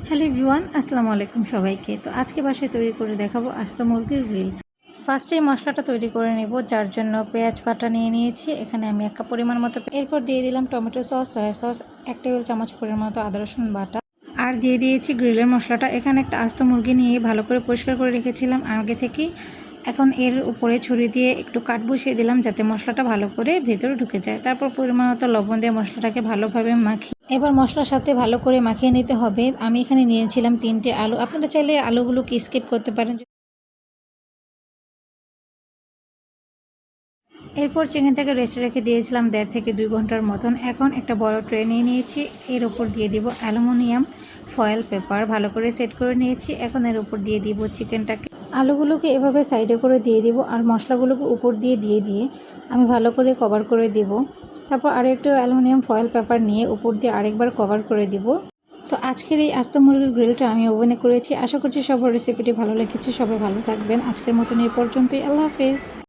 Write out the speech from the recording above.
Hello everyone, আসসালামু আলাইকুম সবাইকে। তো আজকে বাসায় তৈরি করে দেখাবো আস্ত মুরগির গ্রিল। ফার্স্টেই মশলাটা তৈরি করে নেব, যার জন্য পেঁয়াজ বাটা নিয়ে নিয়েছি। এখানে আমি 1 কাপ পরিমাণ মতো, এরপর দিয়ে দিলাম tomato sauce, soya sauce, 1 table চামচ পরিমাণ মতো আদা রসুন বাটা, আর দিয়ে দিয়েছি গ্রিলের মশলাটা। এখানে একটা আস্ত মুরগি নিয়ে ভালো করে পরিষ্কার করে রেখেছিলাম আগে থেকেই। এখন এর উপরে ছুরি দিয়ে একটু কাট বসিয়ে দিলাম যাতে মশলাটা ভালো করে ভেতরে ঢুকে যায়। তারপর পরিমাণ মতো লবণ দিয়ে মশলাটাকে ভালোভাবে মাখিয়ে এবার মশলার সাথে ভালো করে মাখিয়ে নিতে হবে। আমি এখানে নিয়েছিলাম 3টে আলু, আপনারা চাইলে আলুগুলোকে স্কিপ করতে পারেন। এরপর চিকেনটাকে রেস্টে রেখে দিয়েছিলাম 1.5 থেকে 2 ঘন্টার মতন। এখন একটা বড় ট্রে নিয়ে নিয়েছি, এর উপর দিয়ে দিব অ্যালুমিনিয়াম ফয়েল পেপার, ভালো করে সেট করে নিয়েছি। এখন এর উপর দিয়ে দিব চিকেনটাকে, আলুগুলোকে এভাবে সাইডে করে দিয়ে দিব, আর মশলাগুলোকে উপর দিয়ে দিয়ে আমি ভালো করে কভার করে দিব। তারপর আরও একটু অ্যালুমিনিয়াম ফয়েল পেপার নিয়ে উপর দিয়ে আরেকবার কভার করে দিব। তো আজকের এই আস্ত মুরগির গ্রিলটা আমি ওভেনে করেছি। আশা করছি সবার রেসিপিটি ভালো লেগেছে। সবাই ভালো থাকবেন। আজকের মতন এই পর্যন্তই। আল্লাহ হাফেজ।